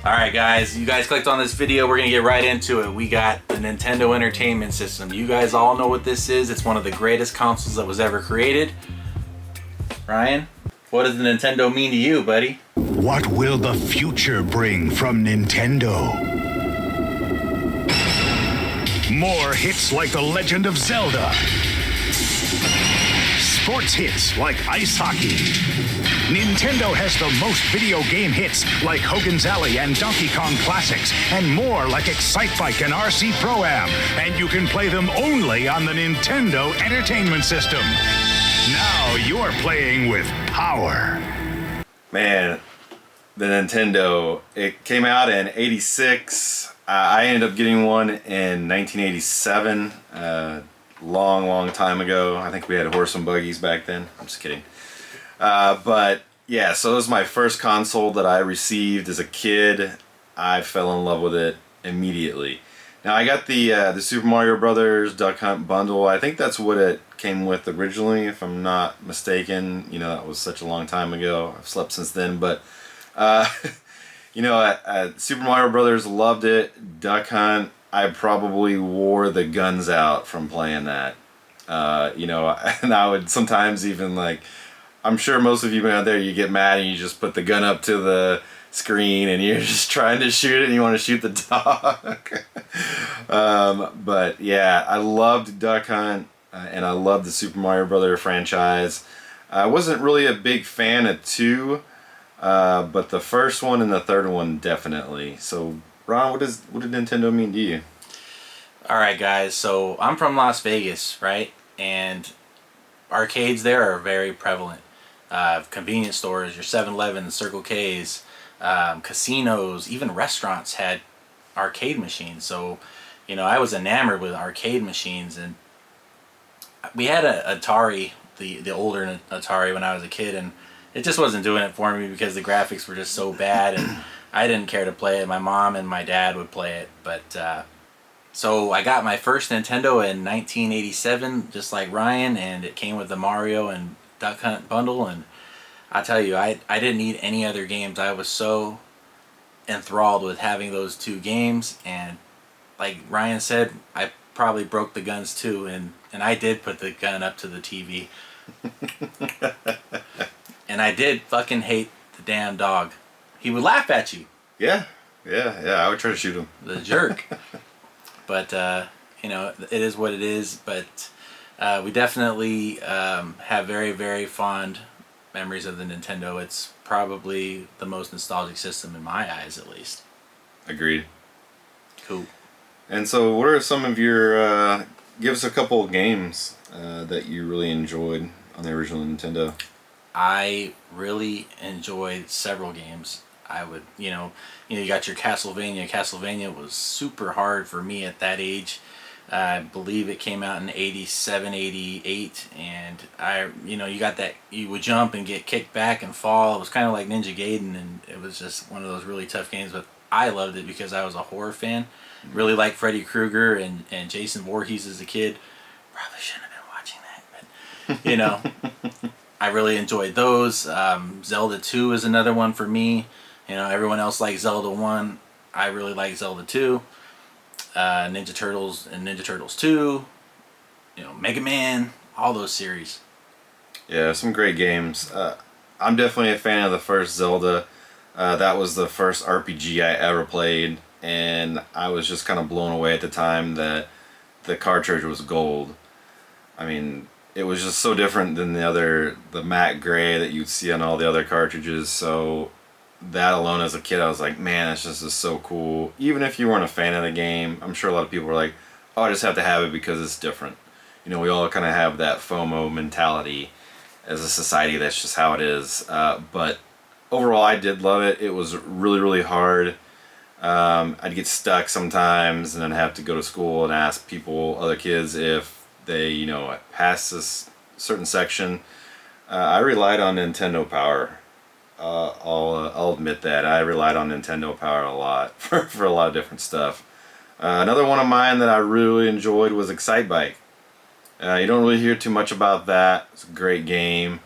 Alright guys, you guys clicked on this video, we're gonna get right into it. We got the Nintendo Entertainment System. You guys all know what this is. It's one of the greatest consoles that was ever created. Ryan, what does the Nintendo mean to you, buddy? What will the future bring from Nintendo? More hits like The Legend of Zelda. Sports hits like ice hockey. Nintendo has the most video game hits like Hogan's Alley and Donkey Kong Classics, and more like Excite Bike and RC Pro-Am. And you can play them only on the Nintendo Entertainment System. Now you're playing with power. Man, the Nintendo, it came out in '86. I ended up getting one in 1987. Long time ago. I think we had horse and buggies back then. I'm just kidding. But yeah, so it was my first console that I received as a kid. I fell in love with it immediately. Now I got the Super Mario Brothers Duck Hunt bundle. I think that's what it came with originally, if I'm not mistaken. You know, that was such a long time ago. I've slept since then, but you know, Super Mario Brothers, loved it. Duck Hunt, I probably wore the guns out from playing that. You know, and I would sometimes even, like, I'm sure most of you out there, you get mad and you just put the gun up to the screen and you're just trying to shoot it and you want to shoot the dog. But yeah, I loved Duck Hunt and I loved the Super Mario Brothers franchise. I wasn't really a big fan of 2, but the first one and the third one definitely. So Ron, what did Nintendo mean to you? Alright guys, so I'm from Las Vegas, right? And arcades there are very prevalent. Convenience stores, your 7-Eleven, Circle K's, casinos, even restaurants had arcade machines. So, you know, I was enamored with arcade machines, and we had a Atari, the older Atari when I was a kid, and it just wasn't doing it for me because the graphics were just so bad, and I didn't care to play it. My mom and my dad would play it, but so I got my first Nintendo in 1987, just like Ryan, and it came with the Mario and Duck Hunt bundle, and I tell you, I didn't need any other games. I was so enthralled with having those 2 games, and like Ryan said, I probably broke the guns too, and I did put the gun up to the TV. And I did fucking hate the damn dog. He would laugh at you. Yeah, I would try to shoot him. The jerk. But, you know, it is what it is. But we definitely have very, very fond memories of the Nintendo. It's probably the most nostalgic system in my eyes, at least. Agreed. Cool. And so what are some of your, give us a couple of games that you really enjoyed on the original Nintendo? I really enjoyed several games. I would, you know, you got your Castlevania. Castlevania was super hard for me at that age. I believe it came out in 87, 88, and you know, you got that, you would jump and get kicked back and fall. It was kind of like Ninja Gaiden, and it was just one of those really tough games, but I loved it because I was a horror fan. Really liked Freddy Krueger and Jason Voorhees as a kid. Probably shouldn't have been watching that, but, you know, I really enjoyed those. Zelda 2 is another one for me. You know, everyone else likes Zelda 1. I really like Zelda 2. Ninja Turtles and Ninja Turtles 2. You know, Mega Man. All those series. Yeah, some great games. I'm definitely a fan of the first Zelda. That was the first RPG I ever played, and I was just kind of blown away at the time that the cartridge was gold. I mean, it was just so different than the matte gray that you'd see on all the other cartridges. So that alone, as a kid, I was like, man, that's just so cool. Even if you weren't a fan of the game, I'm sure a lot of people were like, oh, I just have to have it because it's different. You know, we all kind of have that FOMO mentality as a society. That's just how it is. But overall, I did love it. It was really, really hard. I'd get stuck sometimes and then have to go to school and ask people, other kids, if they, you know, passed this certain section. I relied on Nintendo Power. I'll admit that. I relied on Nintendo Power a lot for a lot of different stuff. Another one of mine that I really enjoyed was Excite Bike. You don't really hear too much about that. It's a great game.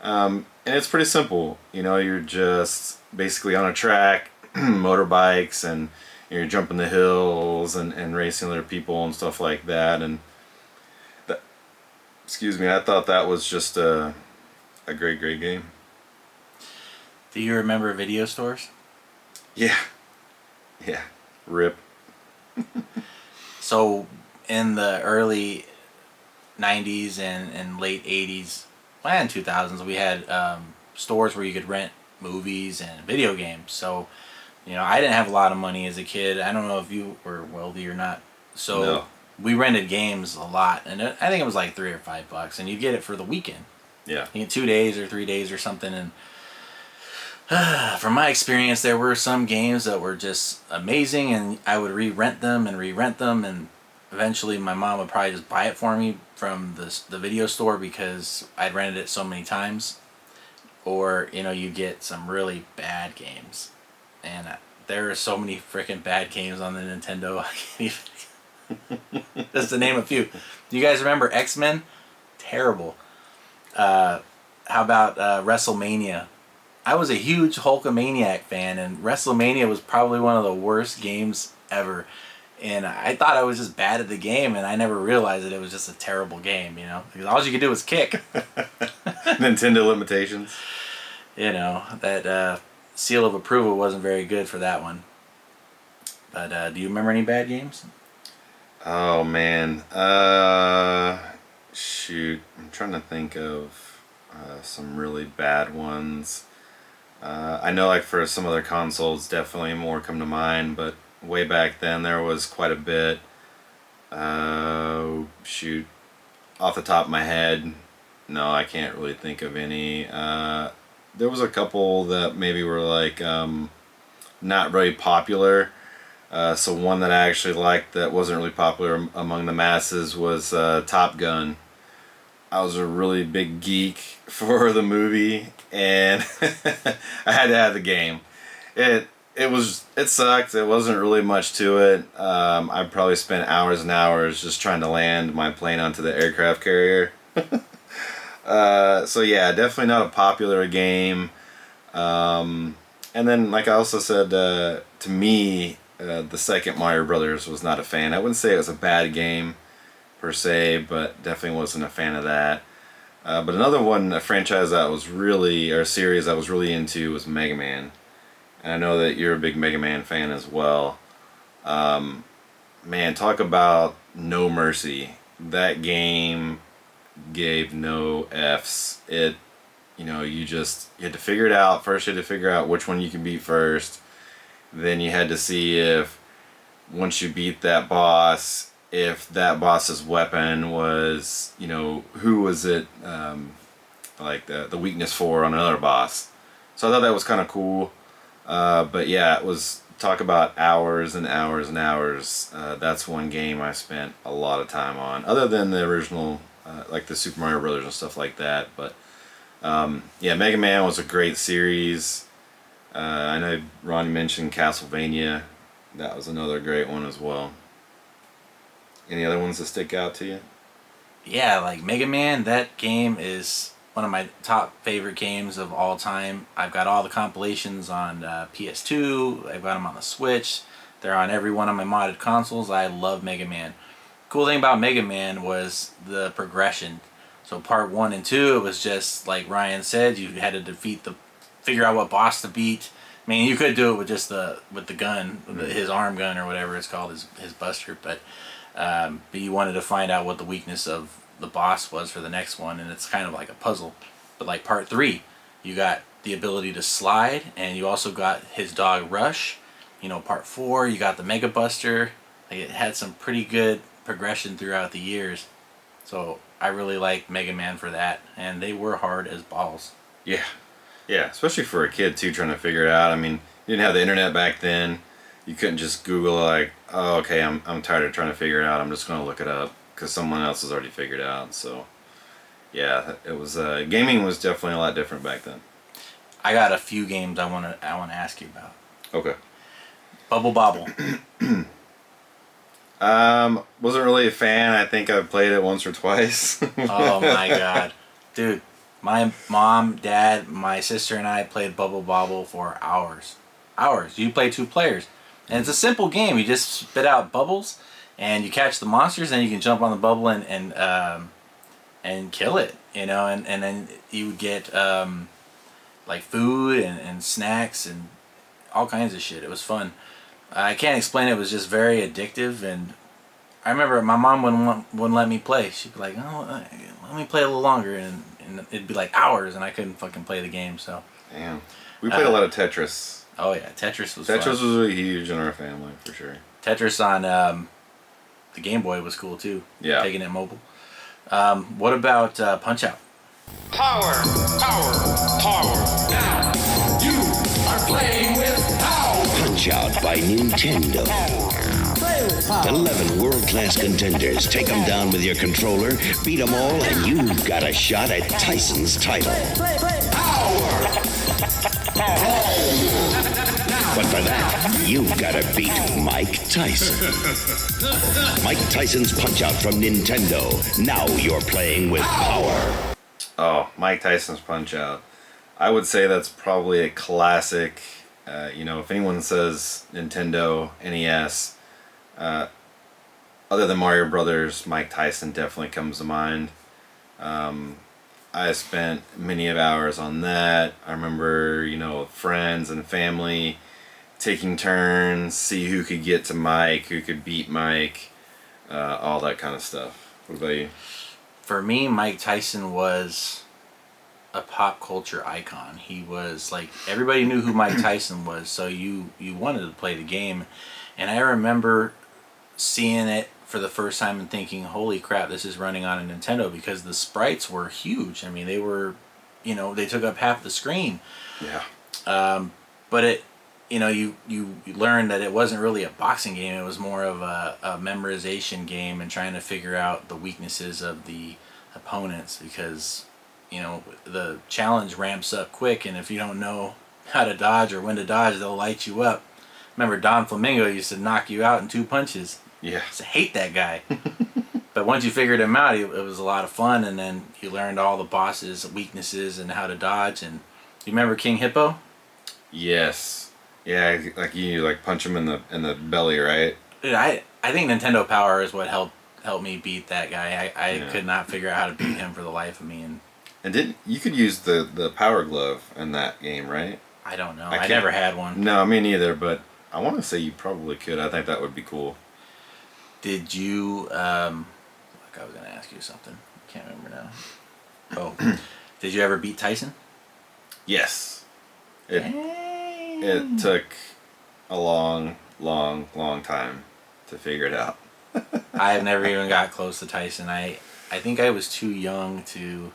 And it's pretty simple. You know, you're just basically on a track. motorbikes and you're jumping the hills and racing other people and stuff like that. And that, excuse me, I thought that was just a great game. Do you remember video stores? Yeah, yeah, rip. So in the early 90s and late 80s and 2000s, we had stores where you could rent movies and video games. So, I didn't have a lot of money as a kid. I don't know if you were wealthy or not. So No. we rented games a lot, and I think it was like $3 or $5, and you get it for the weekend. Yeah. You get 2 days or 3 days or something, and from my experience, there were some games that were just amazing, and I would re-rent them, and eventually my mom would probably just buy it for me from the video store because I'd rented it so many times. Or, you get some really bad games. And there are so many freaking bad games on the Nintendo. I can't even... Just to name a few. Do you guys remember X-Men? Terrible. How about WrestleMania? I was a huge Hulkamaniac fan, and WrestleMania was probably one of the worst games ever. And I thought I was just bad at the game, and I never realized that it was just a terrible game, Because all you could do was kick. Nintendo limitations. That seal of approval wasn't very good for that one. But do you remember any bad games? Oh man, shoot, I'm trying to think of some really bad ones. I know like for some other consoles definitely more come to mind, but way back then there was quite a bit. Shoot, off the top of my head, no, I can't really think of any. There was a couple that maybe were like not really popular. So one that I actually liked that wasn't really popular among the masses was Top Gun. I was a really big geek for the movie, and I had to have the game. It sucked. It wasn't really much to it. I probably spent hours and hours just trying to land my plane onto the aircraft carrier. So yeah, definitely not a popular game. And then, like I also said, to me, the second Mario Brothers was not a fan. I wouldn't say it was a bad game per se, but definitely wasn't a fan of that. But another one, a franchise that was really, or a series I was really into was Mega Man. And I know that you're a big Mega Man fan as well. Man, talk about no mercy. That game gave no F's. You had to figure it out. First you had to figure out which one you can beat first. Then you had to see if, once you beat that boss, if that boss's weapon was, who was it, like the weakness for on another boss. So I thought that was kind of cool. But yeah, it was, talk about hours and hours and hours. That's one game I spent a lot of time on, other than the original, like the Super Mario Brothers and stuff like that. But yeah, Mega Man was a great series. I know Ron mentioned Castlevania. That was another great one as well. Any other ones that stick out to you? Yeah, like Mega Man, that game is one of my top favorite games of all time. I've got all the compilations on PS2. I've got them on the Switch. They're on every one of my modded consoles. I love Mega Man. Cool thing about Mega Man was the progression. So part 1 and 2, it was just like Ryan said, you had to figure out what boss to beat. I mean, you could do it with just with the gun, his arm gun or whatever it's called, his buster. But you wanted to find out what the weakness of the boss was for the next one, and it's kind of like a puzzle. But like part 3, you got the ability to slide, and you also got his dog Rush. Part 4, you got the Mega Buster. Like, it had some pretty good progression throughout the years. So I really liked Mega Man for that, and they were hard as balls. Yeah. Yeah, especially for a kid too, trying to figure it out. I mean, you didn't have the internet back then. You couldn't just Google like, oh, okay, I'm tired of trying to figure it out. I'm just going to look it up because someone else has already figured it out. So, yeah, it was gaming was definitely a lot different back then. I got a few games I want to ask you about. Okay. Bubble Bobble. Wasn't really a fan. I think I played it once or twice. Oh my god, dude! My mom, dad, my sister, and I played Bubble Bobble for hours. hours. You play 2 players, and it's a simple game. You just spit out bubbles, and you catch the monsters, and you can jump on the bubble and kill it. And then you would get like food and snacks and all kinds of shit. It was fun. I can't explain it. It was just very addictive, and I remember my mom wouldn't let me play. She'd be like, "Oh, let me play a little longer," and it'd be like hours, and I couldn't fucking play the game. So. Damn. We played a lot of Tetris. Oh yeah, Tetris was. Tetris fun. was really huge in our family for sure. Tetris on the Game Boy was cool too. Yeah. Taking it mobile. What about Punch Out? Power, power, power. Now, you are playing with power. Punch Out by Nintendo. 11 world-class contenders. Take them down with your controller, beat them all, and you've got a shot at Tyson's title. But for that, you've got to beat Mike Tyson. Mike Tyson's Punch-Out from Nintendo. Now you're playing with power. Oh, Mike Tyson's Punch-Out. I would say that's probably a classic. If anyone says Nintendo, NES, other than Mario Brothers, Mike Tyson definitely comes to mind. I spent many of hours on that. I remember, friends and family taking turns, see who could get to Mike, who could beat Mike, all that kind of stuff. What about you? For me, Mike Tyson was a pop culture icon. He was like, everybody knew who Mike Tyson was, so you wanted to play the game. And I remember seeing it for the first time and thinking, holy crap, this is running on a Nintendo, because the sprites were huge. I mean, they were, they took up half the screen. Yeah. But it, you learned that it wasn't really a boxing game. It was more of a memorization game and trying to figure out the weaknesses of the opponents, because, the challenge ramps up quick, and if you don't know how to dodge or when to dodge, they'll light you up. Remember, Don Flamingo used to knock you out in 2 punches. Yeah. I used to hate that guy. But once you figured him out, it was a lot of fun, and then you learned all the boss's weaknesses and how to dodge. And you remember King Hippo? Yes. Yeah, like you punch him in the belly, right? Dude, I think Nintendo Power is what helped me beat that guy. I could not figure out how to beat him for the life of me. And you could use the Power Glove in that game, right? I don't know. I never had one. No, me neither, but I want to say you probably could. I think that would be cool. Did you, I was going to ask you something. I can't remember now. Oh, did you ever beat Tyson? Yes. It took a long time to figure it out. I have never even got close to Tyson. I think I was too young to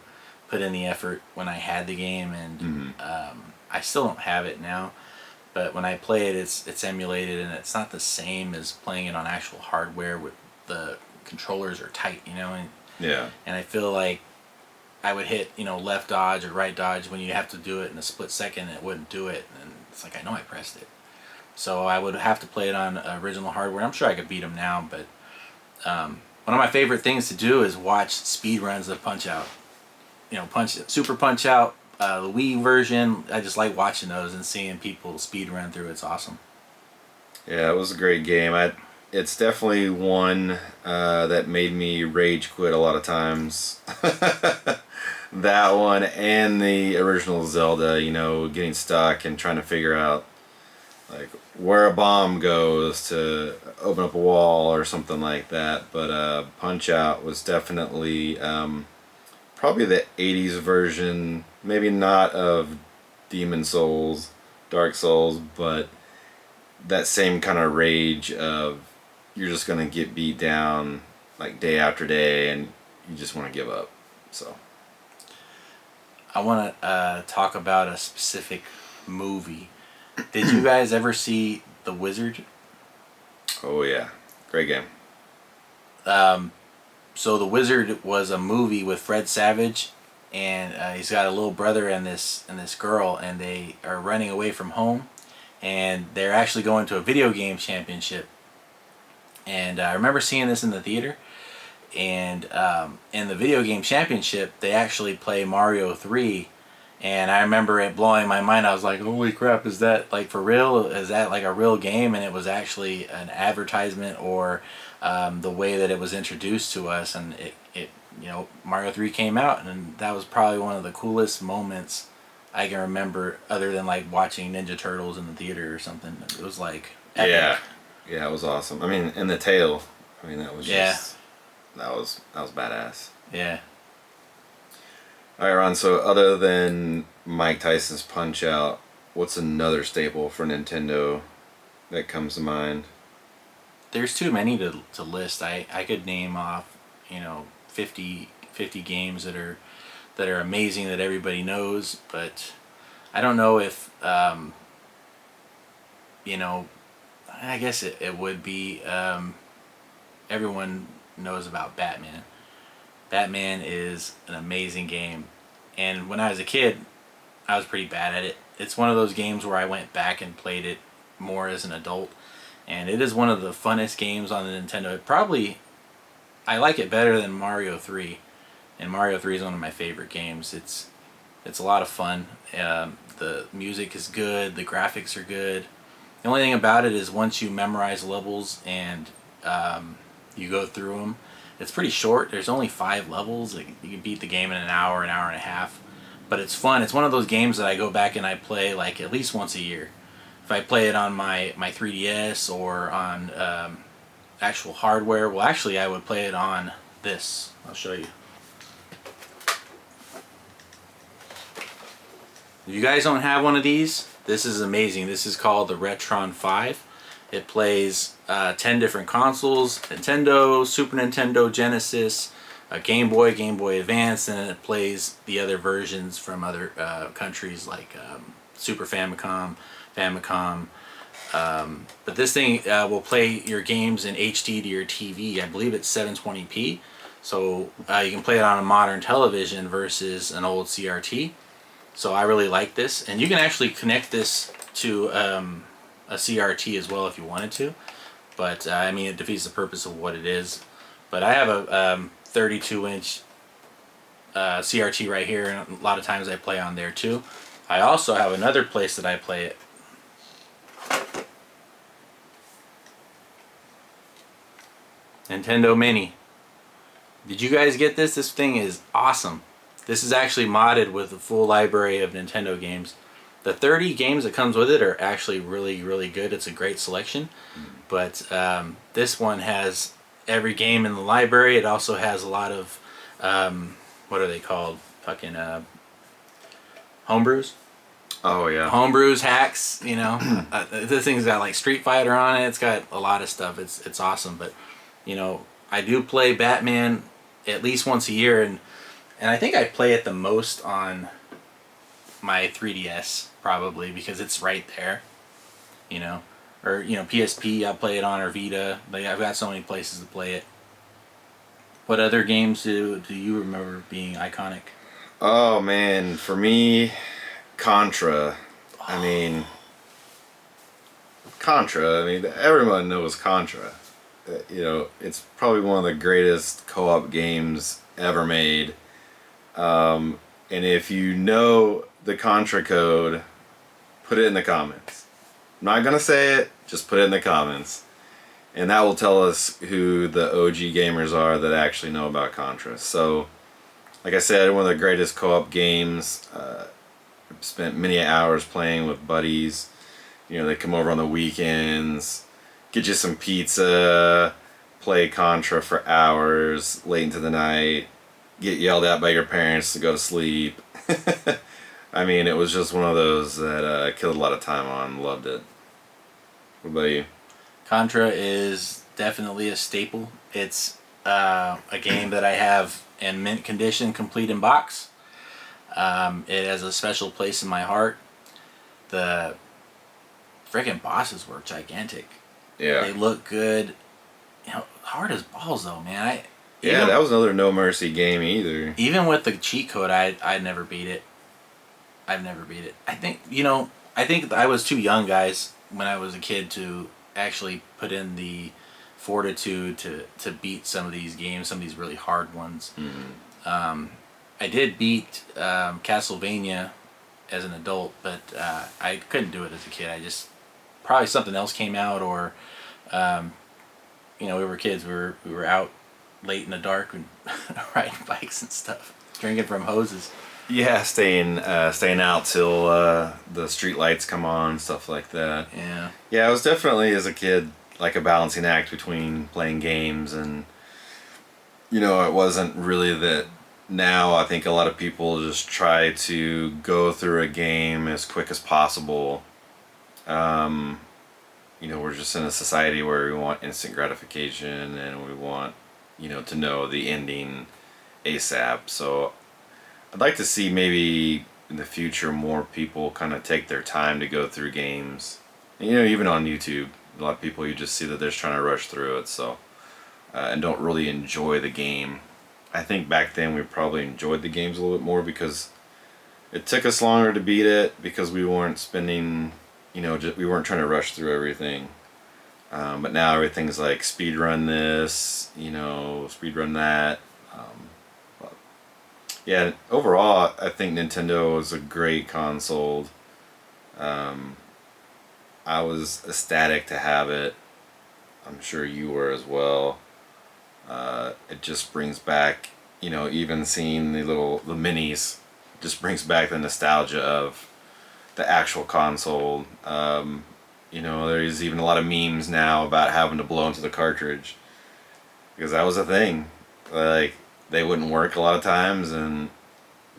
put in the effort when I had the game, and I still don't have it now. But when I play it, it's emulated, and it's not the same as playing it on actual hardware with the controllers are tight, And, Yeah. and I feel like I would hit, left dodge or right dodge when you have to do it in a split second, and it wouldn't do it. And it's like, I know I pressed it. So I would have to play it on original hardware. I'm sure I could beat them now, but one of my favorite things to do is watch speed runs of Punch Out. Super Punch Out. The Wii version, I just like watching those and seeing people speed run through. It's awesome. Yeah, it was a great game. It's definitely one that made me rage quit a lot of times. That one and the original Zelda, getting stuck and trying to figure out like where a bomb goes to open up a wall or something like that. But Punch Out was definitely probably the 80s version, maybe not of Demon Souls, Dark Souls, but that same kind of rage of you're just going to get beat down like day after day and you just want to give up. So I want to talk about a specific movie. Did you guys ever see The Wizard? Oh yeah, great game. So The Wizard was a movie with Fred Savage, and he's got a little brother and this girl, and they are running away from home, and they're actually going to a video game championship. And I remember seeing this in the theater, and in the video game championship, they actually play Mario 3, And I remember it blowing my mind. I was like, holy crap, is that like for real? Is that like a real game? And it was actually an advertisement, or the way that it was introduced to us. And it Mario 3 came out, and that was probably one of the coolest moments I can remember, other than like watching Ninja Turtles in the theater or something. It was like epic. Yeah, it was awesome. I mean, and the tail, I mean, that was Yeah. just, that was badass. Yeah. All right, Ron, so other than Mike Tyson's Punch-Out, what's another staple for Nintendo that comes to mind? There's too many to list. I could name off, 50 games that are amazing that everybody knows, but I don't know if I guess it would be, everyone knows about Batman. Batman is an amazing game, and when I was a kid I was pretty bad at it. It's one of those games where I went back and played it more as an adult, and it is one of the funnest games on the Nintendo. I like it better than Mario 3, and Mario 3 is one of my favorite games. It's a lot of fun. The music is good, the graphics are good. The only thing about it is once you memorize levels and you go through them, it's pretty short. There's only 5 levels. You can beat the game in an hour and a half. But it's fun. It's one of those games that I go back and I play like at least once a year. If I play it on my 3DS or on actual hardware, well, actually I would play it on this. I'll show you. If you guys don't have one of these, this is amazing. This is called the Retron 5. It plays 10 different consoles: Nintendo, Super Nintendo, Genesis, Game Boy Advance, and it plays the other versions from other countries like Super Famicom. But this thing will play your games in HD to your TV. I believe it's 720p. So you can play it on a modern television versus an old CRT. So I really like this. And you can actually connect this to a CRT as well if you wanted to. But I mean, it defeats the purpose of what it is. But I have a 32-inch CRT right here, and a lot of times I play on there too. I also have another place that I play it. Nintendo Mini. Did you guys get this? This thing is awesome. This is actually modded with a full library of Nintendo games. The 30 games that comes with it are actually really, really good. It's a great selection. But this one has every game in the library. It also has a lot of, what are they called? Fucking homebrews. Oh, yeah. Homebrews, hacks, this thing's got like Street Fighter on it. It's got a lot of stuff. It's awesome. But, I do play Batman at least once a year, and I think I play it the most on my 3DS, probably, because it's right there, or PSP I'll play it on, or Vita. Like, I've got so many places to play it. What other games do you remember being iconic? Oh, man, for me, Contra. I mean, everyone knows Contra. It's probably one of the greatest co-op games ever made. And if you know the Contra code, put it in the comments. I'm not gonna say it, just put it in the comments. And that will tell us who the OG gamers are that actually know about Contra. So, like I said, one of the greatest co-op games. Spent many hours playing with buddies. They come over on the weekends, get you some pizza, play Contra for hours, late into the night, get yelled at by your parents to go to sleep. I mean, it was just one of those that I killed a lot of time on. Loved it. What about you? Contra is definitely a staple. It's a game that I have in mint condition, complete in box. It has a special place in my heart. The freaking bosses were gigantic. Yeah. They look good. Hard as balls though, man. That was another No Mercy game either. Even with the cheat code, I'd never beat it. I've never beat it. I think I was too young, guys, when I was a kid to actually put in the fortitude to beat some of these games, some of these really hard ones. Mm-hmm. I did beat Castlevania as an adult, but I couldn't do it as a kid. I just probably something else came out, or you know, we were kids. We were out late in the dark and riding bikes and stuff, drinking from hoses. Yeah, staying out till the street lights come on, stuff like that. Yeah. Yeah, it was definitely as a kid like a balancing act between playing games and, you know, it wasn't really that. Now I think a lot of people just try to go through a game as quick as possible. You know, we're just in a society where we want instant gratification and we want, you know, to know the ending ASAP. So I'd like to see maybe in the future more people kind of take their time to go through games. And, you know, even on YouTube, a lot of people, you just see that they're just trying to rush through it, so and don't really enjoy the game. I think back then we probably enjoyed the games a little bit more because it took us longer to beat it because we weren't spending, you know, we weren't trying to rush through everything. But now everything's like speed run this, you know, speed run that. But yeah, overall, I think Nintendo was a great console. I was ecstatic to have it. I'm sure you were as well. It just brings back, you know, even seeing the minis, just brings back the nostalgia of the actual console. You know, there's even a lot of memes now about having to blow into the cartridge because that was a thing. Like, they wouldn't work a lot of times, and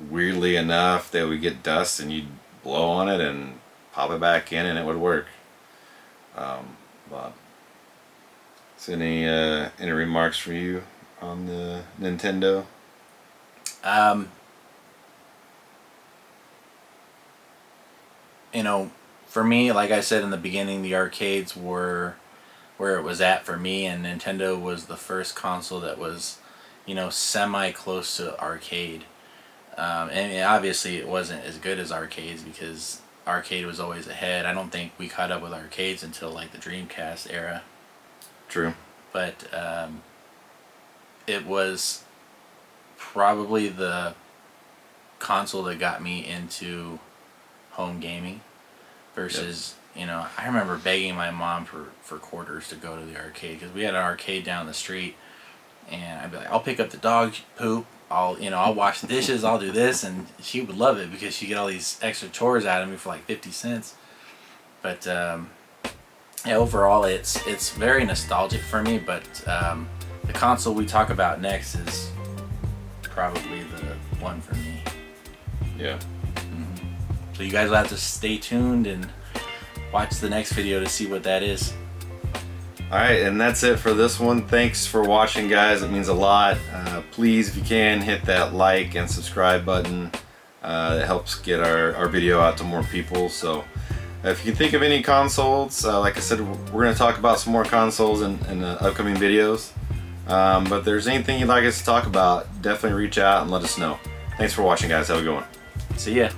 weirdly enough, they would get dust, and you'd blow on it and pop it back in, and it would work. But so any remarks for you on the Nintendo? You know, for me, like I said in the beginning, the arcades were where it was at for me, and Nintendo was the first console that was, you know, semi close to arcade. And obviously it wasn't as good as arcades because arcade was always ahead. I don't think we caught up with arcades until like the Dreamcast era. True. But it was probably the console that got me into home gaming versus, you know, I remember begging my mom for quarters to go to the arcade because we had an arcade down the street, and I'd be like, I'll pick up the dog poop, I'll wash the dishes, I'll do this, and she would love it because she get all these extra chores out of me for like 50 cents. But yeah, overall it's very nostalgic for me, but the console we talk about next is probably the one for me. Yeah. So you guys will have to stay tuned and watch the next video to see what that is. Alright, and that's it for this one. Thanks for watching, guys. It means a lot. Please, if you can, hit that like and subscribe button. It helps get our video out to more people. So if you can think of any consoles, like I said, we're going to talk about some more consoles in the upcoming videos. But if there's anything you'd like us to talk about, definitely reach out and let us know. Thanks for watching, guys. Have a good one. See ya.